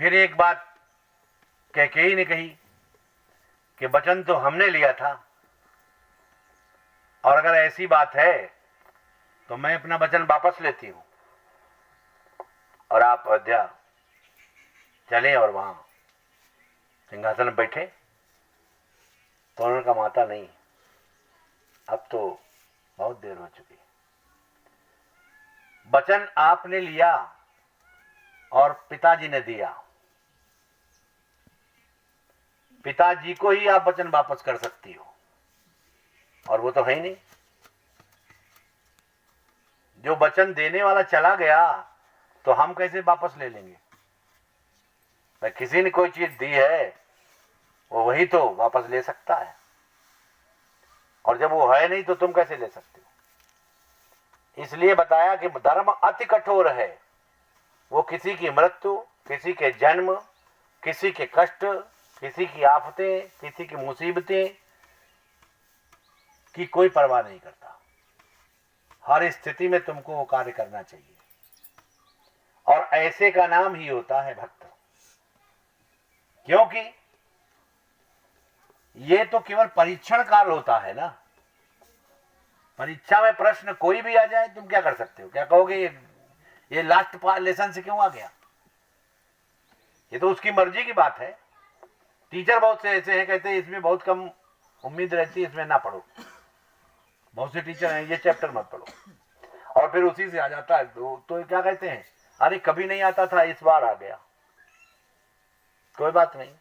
फिर एक बात कैकेयी ने कही कि वचन तो हमने लिया था, और अगर ऐसी बात है तो मैं अपना वचन वापस लेती हूं और आप अयोध्या चले और वहां सिंहासन में बैठे। तो उन्होंने कहा माता नहीं, अब तो बहुत देर हो चुकी। वचन आपने लिया और पिताजी ने दिया, पिताजी को ही आप वचन वापस कर सकती हो, और वो तो है ही नहीं। जो वचन देने वाला चला गया तो हम कैसे वापस ले लेंगे? भाई किसी ने कोई चीज दी है वो वही तो वापस ले सकता है, और जब वो है नहीं तो तुम कैसे ले सकते हो? इसलिए बताया कि धर्म अति कठोर है। वो किसी की मृत्यु, किसी के जन्म, किसी के कष्ट, किसी की आफतें, किसी की मुसीबतें की कोई परवाह नहीं करता। हर स्थिति में तुमको वो कार्य करना चाहिए, और ऐसे का नाम ही होता है भक्त। क्योंकि ये तो केवल परीक्षण काल होता है ना। परीक्षा में प्रश्न कोई भी आ जाए, तुम क्या कर सकते हो? क्या कहोगे ये लास्ट लेसन से क्यों आ गया? ये तो उसकी मर्जी की बात है। टीचर बहुत से ऐसे हैं, कहते हैं इसमें बहुत कम उम्मीद रहती है, इसमें ना पढ़ो। बहुत से टीचर हैं, ये चैप्टर मत पढ़ो, और फिर उसी से आ जाता है। तो क्या कहते हैं, अरे कभी नहीं आता था, इस बार आ गया। कोई बात नहीं,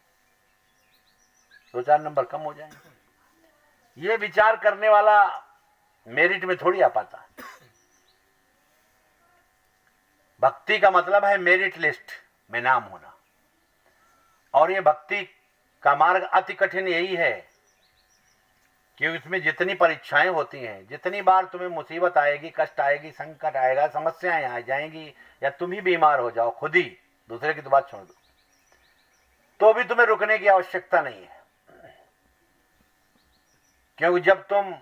2-4 नंबर कम हो जाएंगे। ये विचार करने वाला मेरिट में थोड़ी आ पाता है। भक्ति का मतलब है मेरिट लिस्ट में नाम होना, और ये भक्ति का मार्ग अति कठिन यही है कि इसमें जितनी परीक्षाएं होती हैं, जितनी बार तुम्हें मुसीबत आएगी, कष्ट आएगी, संकट आएगा, समस्याएं आ जाएंगी, या तुम ही बीमार हो जाओ खुद ही, दूसरे की तो बात छोड़ दो, तो भी तुम्हें रुकने की आवश्यकता नहीं है। क्योंकि जब तुम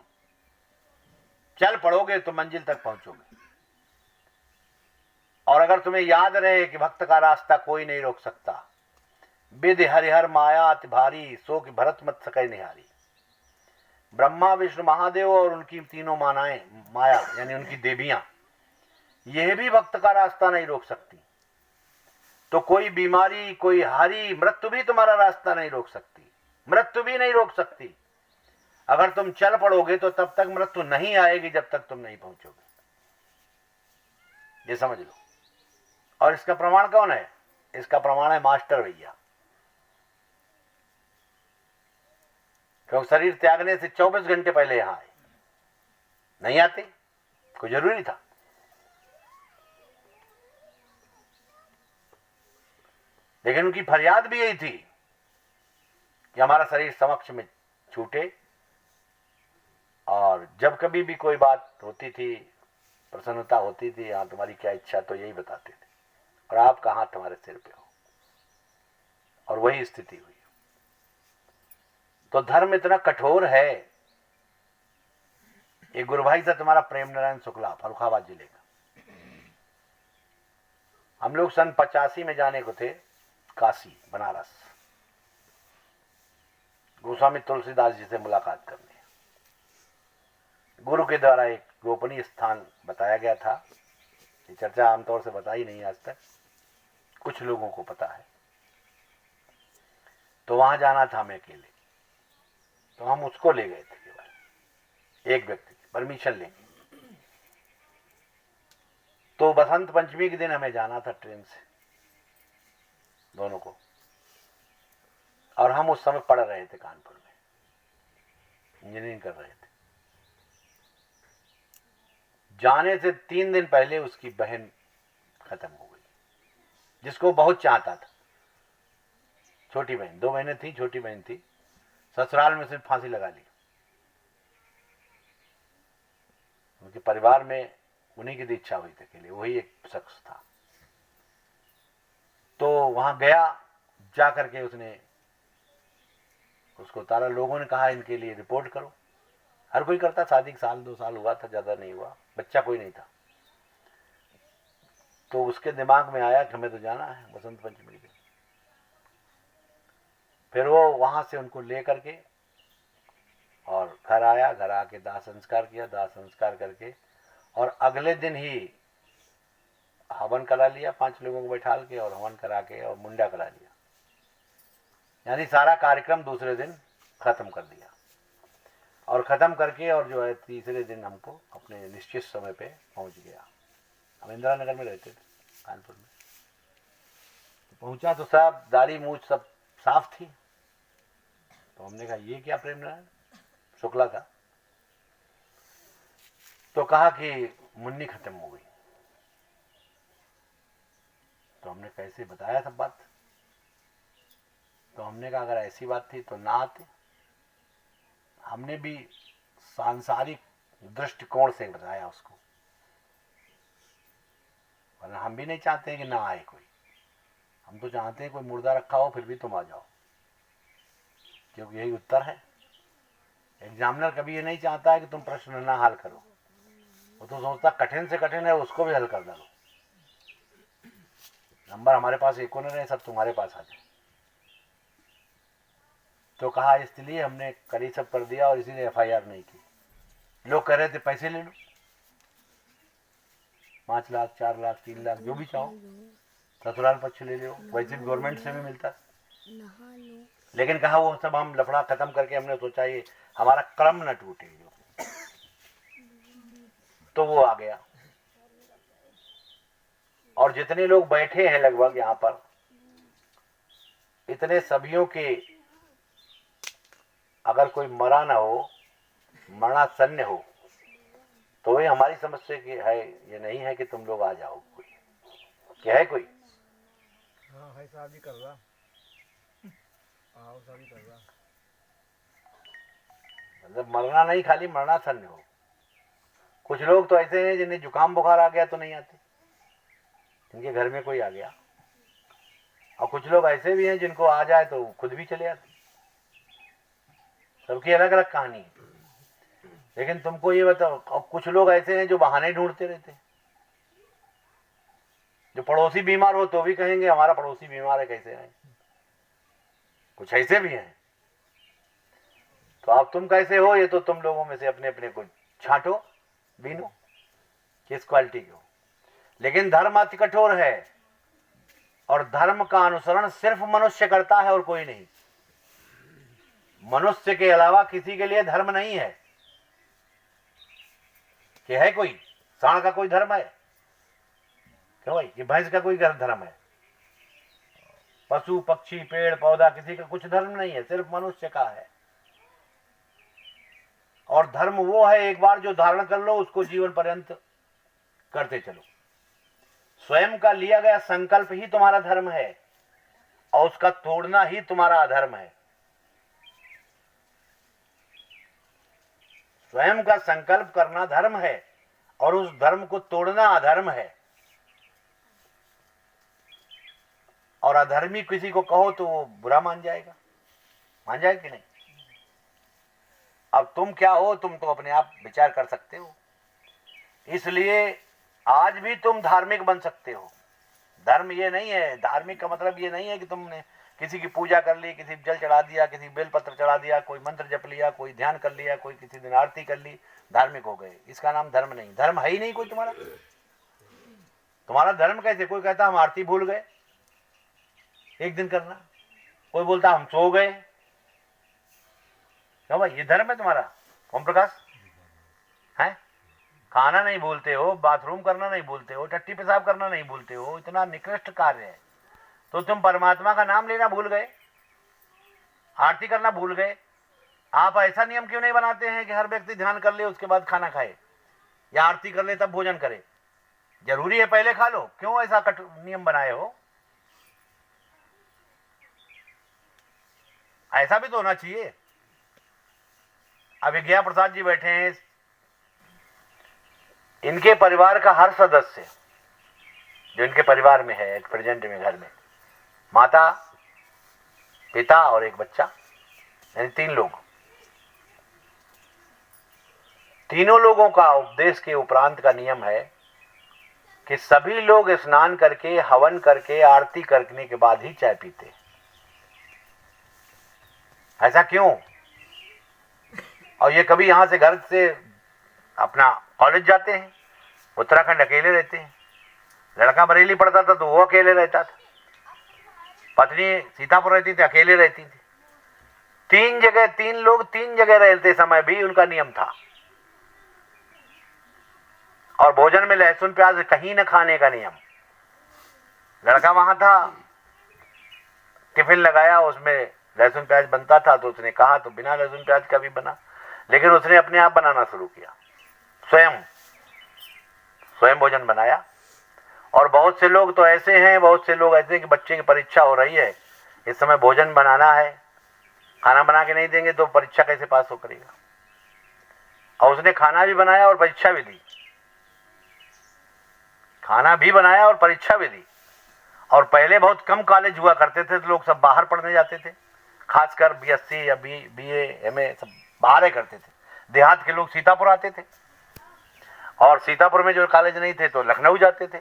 चल पड़ोगे तो मंजिल तक पहुंचोगे। और अगर तुम्हें याद रहे कि भक्त का रास्ता कोई नहीं रोक सकता, विधि हरिहर माया अति भारी, सो कि भरत मत सके निहारी। ब्रह्मा विष्णु महादेव और उनकी तीनों मानाएं, माया यानी उनकी देवियां, यह भी भक्त का रास्ता नहीं रोक सकती। तो कोई बीमारी, कोई हारी, मृत्यु भी तुम्हारा रास्ता नहीं रोक सकती। मृत्यु भी नहीं रोक सकती। अगर तुम चल पड़ोगे तो तब तक मृत्यु नहीं आएगी जब तक तुम नहीं पहुंचोगे। ये समझ लो। और इसका प्रमाण कौन है? इसका प्रमाण है मास्टर भैया। क्योंकि शरीर त्यागने से 24 घंटे पहले यहां आए। नहीं आते? कोई जरूरी था? लेकिन उनकी फरियाद भी यही थी कि हमारा शरीर समक्ष में छूटे, और जब कभी भी कोई बात होती थी, प्रसन्नता होती थी, हाँ तुम्हारी क्या इच्छा, तो यही बताते थे, और आपका हाथ तुम्हारे सिर पे हो। और वही स्थिति हुई। तो धर्म इतना कठोर है। एक गुरु भाई था तुम्हारा प्रेम नारायण शुक्ला, फर्रुखाबाद जिले का। हम लोग सन 85 में जाने को थे काशी, बनारस, गोस्वामी तुलसीदास जी से मुलाकात करने। गुरु के द्वारा एक गोपनीय स्थान बताया गया था। ये चर्चा आमतौर से बताई नहीं आज तक, कुछ लोगों को पता है। तो वहां जाना था हमें अकेले, तो हम उसको ले गए थे, केवल एक व्यक्ति परमिशन लेंगे। तो बसंत पंचमी के दिन हमें जाना था ट्रेन से, दोनों को। और हम उस समय पढ़ रहे थे कानपुर में, इंजीनियरिंग कर रहे थे। जाने से 3 दिन पहले उसकी बहन खत्म हो गई, जिसको बहुत चाहता था। छोटी बहन, 2 बहनें थी, छोटी बहन थी। ससुराल में से फांसी लगा ली। उनके परिवार में उन्हीं की इच्छा हुई थी के लिए, वही एक शख्स था। तो वहां गया, जा करके उसने उसको उतारा। लोगों ने कहा इनके लिए रिपोर्ट करो। हर कोई करता, शादी 1-2 साल हुआ था, ज्यादा नहीं हुआ, बच्चा कोई नहीं था। तो उसके दिमाग में आया कि हमें तो जाना है बसंत पंचमी के दिन। फिर वो वहाँ से उनको ले करके और घर आया, घर आके दाह संस्कार किया, दाह संस्कार करके और अगले दिन ही हवन करा लिया 5 लोगों को बैठाल के, और हवन करा के और मुंडा करा लिया, यानी सारा कार्यक्रम दूसरे दिन खत्म कर दिया। और ख़त्म करके और जो है तीसरे दिन हमको अपने निश्चित समय पे पहुंच गया। हम इंदिरा नगर में रहते थे, कानपुर में। पहुंचा तो सब दाढ़ी मूछ सब साफ थी। तो हमने कहा ये क्या प्रेम नारायण शुक्ला का? तो कहा कि मुन्नी खत्म हो गई। तो हमने कैसे बताया सब बात? तो हमने कहा अगर ऐसी बात थी तो ना आते। हमने भी सांसारिक दृष्टिकोण से बताया उसको, वरना हम भी नहीं चाहते हैं कि ना आए कोई। हम तो चाहते हैं कोई मुर्दा रखा हो फिर भी तुम आ जाओ, क्योंकि यही उत्तर है। एग्जामिनर कभी ये नहीं चाहता है कि तुम प्रश्न ना हल करो, वो तो सोचता कठिन से कठिन है उसको भी हल कर दो। नंबर हमारे पास एक नहीं रहे, सब तुम्हारे पास आ जाए। तो कहा इसलिए हमने कड़ी सब कर दिया और इसीलिए FIR नहीं की। लोग कह रहे थे पैसे ले लो, 5 लाख 4 लाख 3 लाख जो भी चाहो, ससुराल पक्ष ले लो, वैसे भी गवर्नमेंट से भी मिलता। लेकिन कहा वो सब हम लफड़ा खत्म करके हमने सोचा ये हमारा क्रम न टूटे, तो वो आ गया। और जितने लोग बैठे हैं लगभग यहाँ पर, इतने सभियों के अगर कोई मरा ना हो, मरणासन्न हो, तो ये हमारी समझ से कि है, ये नहीं है कि तुम लोग आ जाओ। कोई क्या है? कोई हाँ है, शादी कर रहा, आओ शादी कर रहा, मतलब मरना नहीं, खाली मरणासन्न हो। कुछ लोग तो ऐसे हैं जिन्हें जुकाम बुखार आ गया तो नहीं आते, जिनके घर में कोई आ गया। और कुछ लोग ऐसे भी हैं जिनको आ जाए तो खुद भी चले आते। सबकी अलग अलग कहानी है। लेकिन तुमको ये बताओ, और कुछ लोग ऐसे हैं जो बहाने ढूंढते रहते हैं। जो पड़ोसी बीमार हो तो भी कहेंगे हमारा पड़ोसी बीमार है, कैसे आए। कुछ ऐसे भी हैं। तो अब तुम कैसे हो, ये तो तुम लोगों में से अपने अपने को छांटो, बीनो किस क्वालिटी के हो। लेकिन धर्म अति कठोर है, और धर्म का अनुसरण सिर्फ मनुष्य करता है और कोई नहीं। मनुष्य के अलावा किसी के लिए धर्म नहीं है। कि है कोई सांड का कोई धर्म है? क्यों भाई, कि भैंस का कोई धर्म है? पशु पक्षी पेड़ पौधा किसी का कुछ धर्म नहीं है, सिर्फ मनुष्य का है। और धर्म वो है एक बार जो धारण कर लो उसको जीवन पर्यंत करते चलो। स्वयं का लिया गया संकल्प ही तुम्हारा धर्म है, और उसका तोड़ना ही तुम्हारा अधर्म है। स्वयं का संकल्प करना धर्म है, और उस धर्म को तोड़ना अधर्म है। और अधर्मी किसी को कहो तो वो बुरा मान जाएगा, मान जाएगा कि नहीं? अब तुम क्या हो, तुम तो अपने आप विचार कर सकते हो। इसलिए आज भी तुम धार्मिक बन सकते हो। धर्म ये नहीं है, धार्मिक का मतलब ये नहीं है कि तुमने किसी की पूजा कर ली, किसी जल चढ़ा दिया, किसी बेलपत्र चढ़ा दिया, कोई मंत्र जप लिया, कोई ध्यान कर लिया, कोई किसी दिन आरती कर ली, धार्मिक हो गए। इसका नाम धर्म नहीं। धर्म है ही नहीं कोई तुम्हारा। तुम्हारा धर्म कैसे? कोई कहता हम आरती भूल गए, एक दिन करना। कोई बोलता हम सो गए। क्यों भाई, ये धर्म है तुम्हारा? ओम प्रकाश है? खाना नहीं भूलते हो, बाथरूम करना नहीं भूलते हो, टट्टी पेशाब करना नहीं भूलते हो, इतना निकृष्ट कार्य है। तो तुम परमात्मा का नाम लेना भूल गए, आरती करना भूल गए। आप ऐसा नियम क्यों नहीं बनाते हैं कि हर व्यक्ति ध्यान कर ले उसके बाद खाना खाए, या आरती कर ले तब भोजन करे? जरूरी है पहले खा लो, क्यों ऐसा नियम बनाए हो? ऐसा भी तो होना चाहिए। अब विज्ञा प्रसाद जी बैठे हैं, इनके परिवार का हर सदस्य जो इनके परिवार में है, प्रेजेंट में घर में माता, पिता और एक बच्चा, यानी 3 लोग। तीनों लोगों का उपदेश के उपरांत का नियम है कि सभी लोग स्नान करके, हवन करके, आरती करने के बाद ही चाय पीते। ऐसा क्यों? और ये कभी यहां से घर से अपना कॉलेज जाते हैं, उत्तराखंड अकेले रहते हैं। लड़का बरेली पढ़ता था तो वो अकेले रहता था, पत्नी सीतापुर रहती थी, अकेले रहती थी। 3 लोग 3 जगह रहते समय भी उनका नियम था। और भोजन में लहसुन प्याज कहीं न खाने का नियम। लड़का वहां था, टिफिन लगाया, उसमें लहसुन प्याज बनता था तो उसने कहा तो बिना लहसुन प्याज का भी बना, लेकिन उसने अपने आप बनाना शुरू किया, स्वयं भोजन बनाया। और बहुत से लोग तो ऐसे हैं, बहुत से लोग ऐसे कि बच्चे की परीक्षा हो रही है, इस समय भोजन बनाना है, खाना बना के नहीं देंगे तो परीक्षा कैसे पास हो करेगा। और उसने खाना भी बनाया और परीक्षा भी दी, खाना भी बनाया और परीक्षा भी दी। और पहले बहुत कम कॉलेज हुआ करते थे तो लोग सब बाहर पढ़ने जाते थे, खासकर बीएससी या बीए एमए सब बाहर ही करते थे। देहात के लोग सीतापुर आते थे, और सीतापुर में जो कॉलेज नहीं थे तो लखनऊ जाते थे,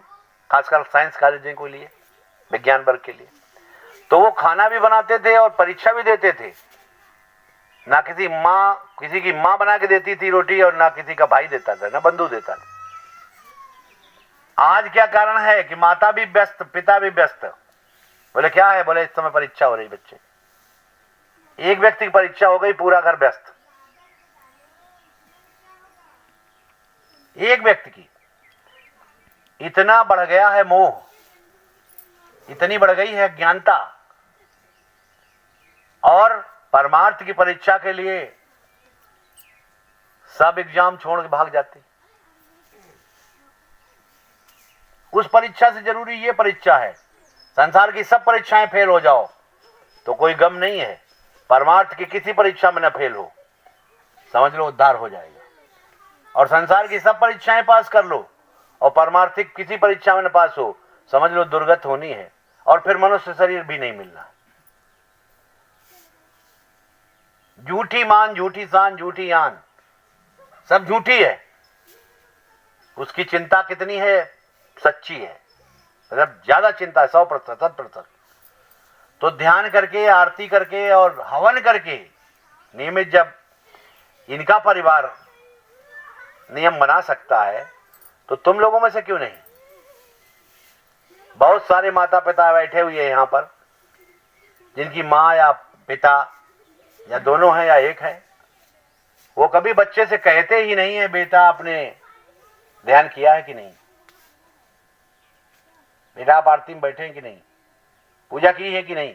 खासकर साइंस कॉलेजों के लिए, विज्ञान वर्ग के लिए। तो वो खाना भी बनाते थे और परीक्षा भी देते थे। ना किसी की माँ बना के देती थी रोटी, और ना किसी का भाई देता था, ना बंधु देता था। आज क्या कारण है कि माता भी व्यस्त, पिता भी व्यस्त। बोले क्या है? बोले इस समय परीक्षा हो रही बच्चे। एक व्यक्ति की परीक्षा हो गई, पूरा घर व्यस्त। एक व्यक्ति की। इतना बढ़ गया है मोह, इतनी बढ़ गई है ज्ञानता, और परमार्थ की परीक्षा के लिए सब एग्जाम छोड़ के भाग जाते। उस परीक्षा से जरूरी ये परीक्षा है। संसार की सब परीक्षाएं फेल हो जाओ तो कोई गम नहीं है, परमार्थ की किसी परीक्षा में न फेल हो, समझ लो उद्धार हो जाएगा। और संसार की सब परीक्षाएं पास कर लो और परमार्थिक किसी परीक्षा में न पास हो, समझ लो दुर्गत होनी है, और फिर मनुष्य शरीर भी नहीं मिलना। झूठी मान, झूठी शान, झूठी आन, सब झूठी है। उसकी चिंता कितनी है? सच्ची है, मतलब ज्यादा चिंता है, 100%, 100%। तो ध्यान करके, आरती करके और हवन करके नियमित जब इनका परिवार नियम बना सकता है तो तुम लोगों में से क्यों नहीं? बहुत सारे माता पिता बैठे हुए हैं यहां पर, जिनकी माँ या पिता या दोनों है या एक है, वो कभी बच्चे से कहते ही नहीं है बेटा आपने ध्यान किया है कि नहीं, बेटा आप आरती में बैठे हैं कि नहीं, पूजा की है कि नहीं,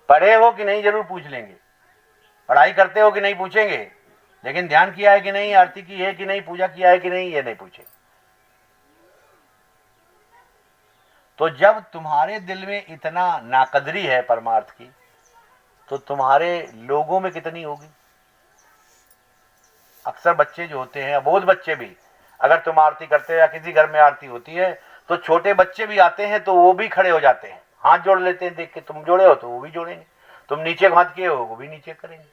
पढ़े हो कि नहीं जरूर पूछ लेंगे, पढ़ाई करते हो कि नहीं पूछेंगे, लेकिन ध्यान किया है कि नहीं, आरती की है कि नहीं, पूजा किया है कि नहीं, ये नहीं पूछे। तो जब तुम्हारे दिल में इतना नाकदरी है परमार्थ की, तो तुम्हारे लोगों में कितनी होगी। अक्सर बच्चे जो होते हैं, अबोध बच्चे भी, अगर तुम आरती करते हो या किसी घर में आरती होती है तो छोटे बच्चे भी आते हैं तो वो भी खड़े हो जाते हैं, हाथ जोड़ लेते हैं, देख के तुम जोड़े हो तो वो भी जोड़ेंगे, तुम नीचे हाथ किए हो वो भी नीचे करेंगे।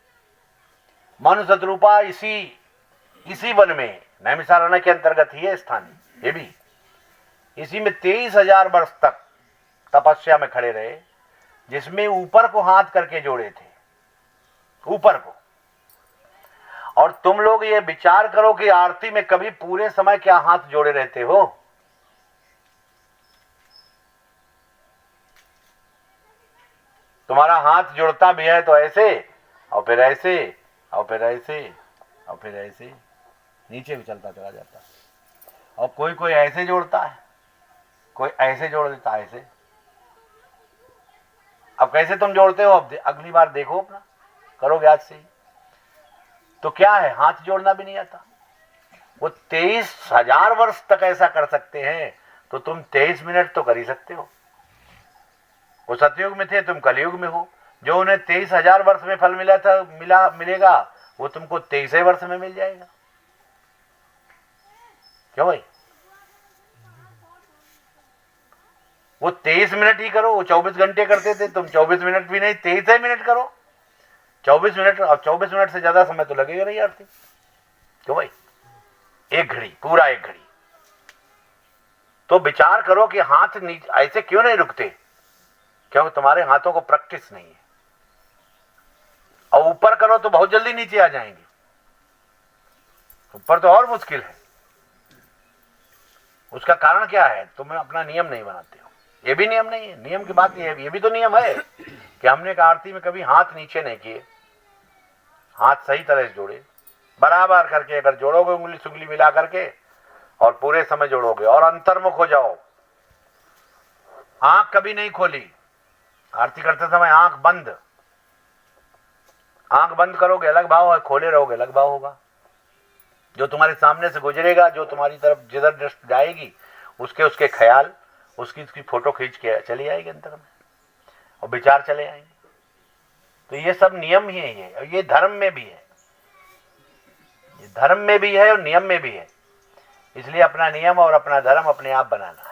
मनु शत्रुपा इसी वन में, नैमिषारण्य के अंतर्गत ही है स्थान, ये भी इसी में 23,000 वर्ष तक तपस्या में खड़े रहे, जिसमें ऊपर को हाथ करके जोड़े थे, ऊपर को। और तुम लोग ये विचार करो कि आरती में कभी पूरे समय क्या हाथ जोड़े रहते हो? तुम्हारा हाथ जुड़ता भी है तो ऐसे, और फिर ऐसे, और फिर ऐसे, और फिर ऐसे, नीचे भी चलता चला जाता है। और कोई कोई ऐसे जोड़ता है, कोई ऐसे जोड़ देता है, ऐसे। अब कैसे तुम जोड़ते हो? अब अगली बार देखो अपना, करोगे आज से ही। तो क्या है, हाथ जोड़ना भी नहीं आता। वो 23,000 वर्ष तक ऐसा कर सकते हैं, तो तुम 23 मिनट तो कर ही सकते हो। वो सतयुग में थे, तुम कलयुग में हो। जो उन्हें 23,000 वर्ष में फल मिला था, मिलेगा, वो तुमको 23 वर्ष में मिल जाएगा। क्यों भाई? वो 23 मिनट ही करो, वो 24 घंटे करते थे, तुम 24 मिनट भी नहीं, 23 मिनट करो। 24 मिनट, और 24 मिनट से ज्यादा समय तो लगेगा नहीं आरती। क्यों भाई? एक घड़ी, पूरा एक घड़ी। तो विचार करो कि हाथ नीचे ऐसे क्यों नहीं रुकते? क्योंकि तुम्हारे हाथों को प्रैक्टिस नहीं है। और ऊपर करो तो बहुत जल्दी नीचे आ जाएंगे, ऊपर तो और मुश्किल है। उसका कारण क्या है? तुम अपना नियम नहीं बनाते हो। ये भी नियम नहीं है। नियम की बात ये भी तो नियम है कि हमने एक आरती में कभी हाथ नीचे नहीं किए, हाथ सही तरह से जोड़े, बराबर करके अगर जोड़ोगे उंगली सुंगली मिला करके और पूरे समय जोड़ोगे और अंतर्मुख हो जाओ। आंख कभी नहीं खोली, आरती करते समय आंख बंद। आंख बंद करोगे अलग भाव है, खोले रहोगे अलग भाव होगा। जो तुम्हारे सामने से गुजरेगा, जो तुम्हारी तरफ जिधर दृष्टि जाएगी, उसके उसके ख्याल, उसकी फोटो खींच के चली आएगी अंतर में, और विचार चले आएंगे। तो ये सब नियम ही है, और ये धर्म में भी है, ये धर्म में भी है और नियम में भी है। इसलिए अपना नियम और अपना धर्म अपने आप बनाना।